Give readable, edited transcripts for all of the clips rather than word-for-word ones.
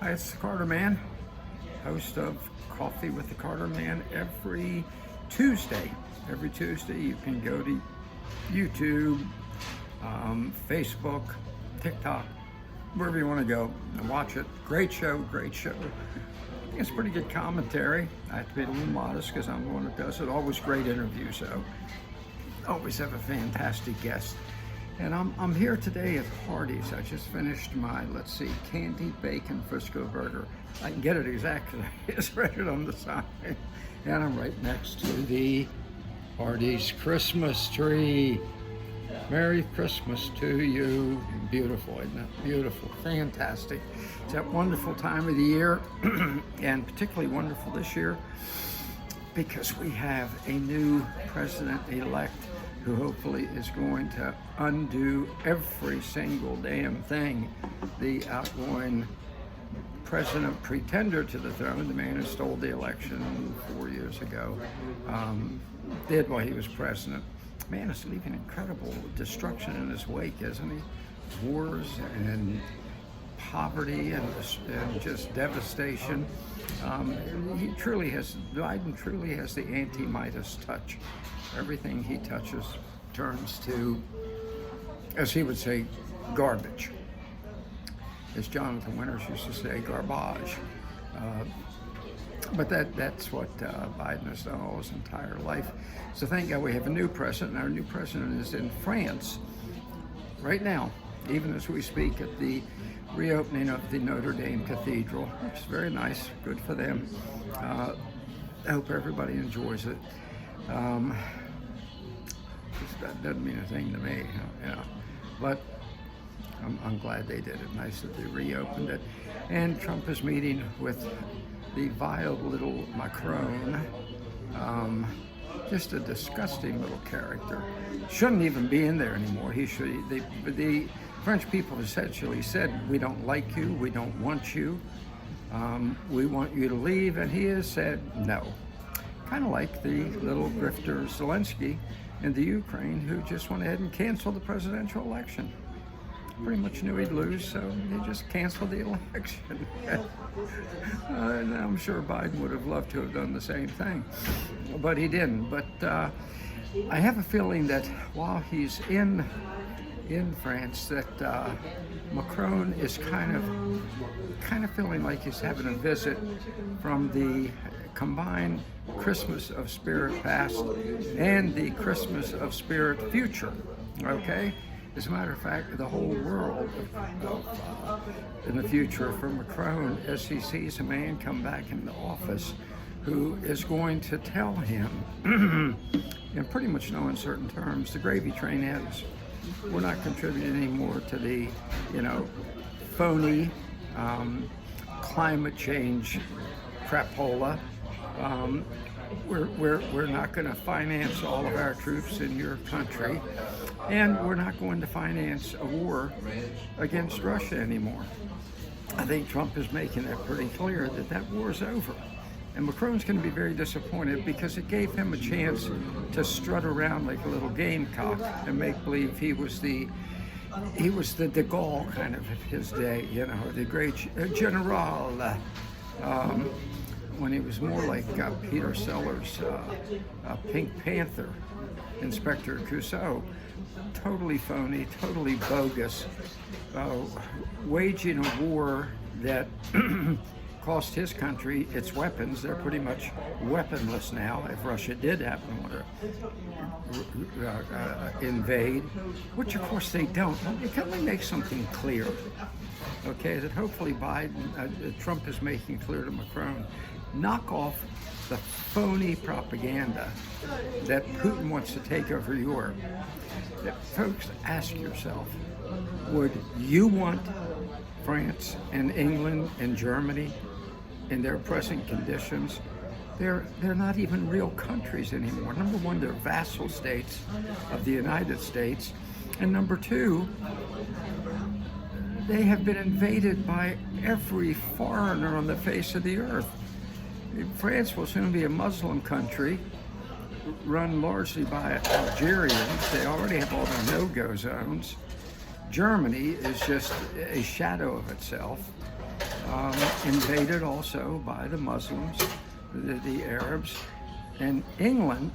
Hi, it's the Carter Man, host of Coffee with the Carter Man every Tuesday. Every Tuesday you can go to YouTube, Facebook, TikTok, wherever you want to go and watch it. Great show, great show. I think it's pretty good commentary. I have to be a little modest because I'm the one that does it. Always great interviews, though. Always have a fantastic guest. And I'm here today at Hardee's. I just finished my, candied bacon Frisco burger. I can get it exactly. It's right on the side. And I'm right next to the Hardee's Christmas tree. Merry Christmas to you. Beautiful, isn't it? Beautiful, fantastic. It's that wonderful time of the year, and particularly wonderful this year because we have a new president-elect who hopefully is going to undo every single damn thing the outgoing president pretender to the throne, the man who stole the election 4 years ago, did while he was president. Man is leaving incredible destruction in his wake, isn't he? Wars and poverty and just devastation. Biden truly has the anti-Midas touch. Everything he touches turns to, as he would say, garbage. As Jonathan Winters used to say, garbage. But that's what Biden has done all his entire life. So thank God we have a new president. Our new president is in France right now, even as we speak, at the reopening of the Notre Dame Cathedral, which is very nice, good for them. I hope everybody enjoys it. That doesn't mean a thing to me, but I'm glad they did it. Nice that they reopened it. And Trump is meeting with the vile little Macron, just a disgusting little character. Shouldn't even be in there anymore. The French people essentially said, we don't like you, we don't want you, we want you to leave, and he has said no. Kind of like the little grifter Zelensky in the Ukraine, who just went ahead and canceled the presidential election. Pretty much knew he'd lose, so he just canceled the election. And I'm sure Biden would have loved to have done the same thing, but he didn't. But I have a feeling that while he's in France, that Macron is kind of feeling like he's having a visit from the combined Christmas of spirit past and the Christmas of spirit future. Okay. As a matter of fact, the whole world in the future for Macron, as he sees a man come back into office who is going to tell him, in pretty much no uncertain terms, the gravy train ends. We're not contributing anymore to the, phony climate change crapola. We're not going to finance all of our troops in your country, and we're not going to finance a war against Russia anymore. I think Trump is making it pretty clear that war is over. And Macron's going to be very disappointed because it gave him a chance to strut around like a little gamecock and make believe he was the de Gaulle kind of his day, the great general. When he was more like Peter Sellers, Pink Panther, Inspector Clouseau. Totally phony, totally bogus, waging a war that cost his country its weapons. They're pretty much weaponless now if Russia did happen to invade, which of course they don't. Can we make something clear? Okay, that hopefully Trump is making clear to Macron. Knock off the phony propaganda that Putin wants to take over Europe. Folks, ask yourself, would you want France and England and Germany in their present conditions? They're not even real countries anymore. Number one, they're vassal states of the United States. And number two, they have been invaded by every foreigner on the face of the earth. France will soon be a Muslim country run largely by Algerians. They already have all their no-go zones. Germany is just a shadow of itself. invaded also by the Muslims, the Arabs, and England.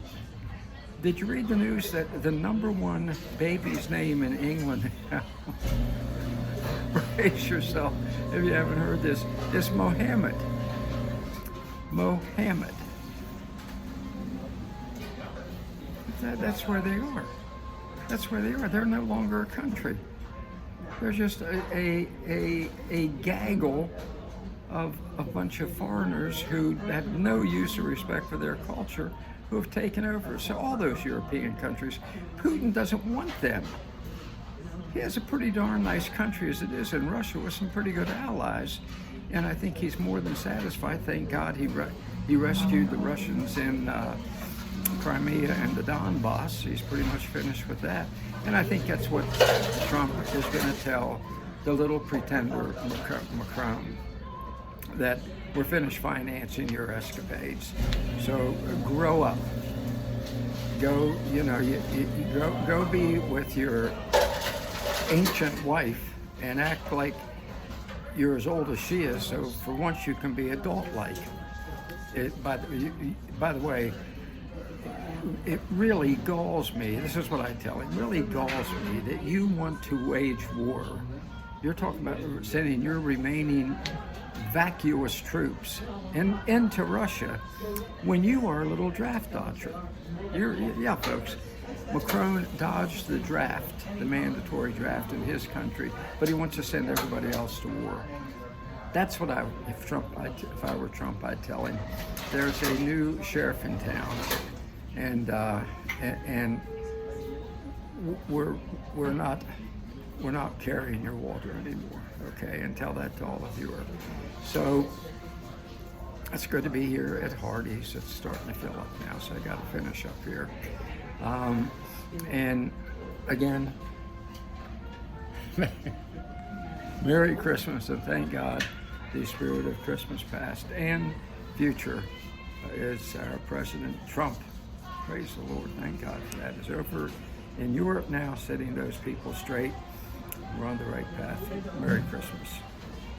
Did you read the news that the number one baby's name in England, brace yourself if you haven't heard this, is Mohammed. Mohammed. That's where they are. That's where they are. They're no longer a country. They're just a gaggle of a bunch of foreigners who have no use or respect for their culture, who have taken over. So all those European countries, Putin doesn't want them. He has a pretty darn nice country as it is in Russia with some pretty good allies, and I think he's more than satisfied. Thank God he rescued the Russians in Crimea and the Donbass. He's pretty much finished with that, and I think that's what Trump is going to tell the little pretender Macron, that we're finished financing your escapades. So grow up. Go, go be with your ancient wife and act like you're as old as she is. So for once you can be adult-like. By the way, it really galls me. This is what I tell him. It really galls me that you want to wage war. You're talking about sending your remaining vacuous troops into Russia when you are a little draft dodger. Yeah, folks. Macron dodged the draft, the mandatory draft in his country, but he wants to send everybody else to war. That's what if I were Trump, I'd tell him. There's a new sheriff in town, and we're not carrying your water anymore. Okay, and tell that to all of Europe. So it's good to be here at Hardee's. It's starting to fill up now, so I got to finish up here. And again, Merry Christmas, and thank God the spirit of Christmas past and future is our President Trump. Praise the Lord. Thank God for that. Is over in Europe now, setting those people straight. We're on the right path. Merry Christmas.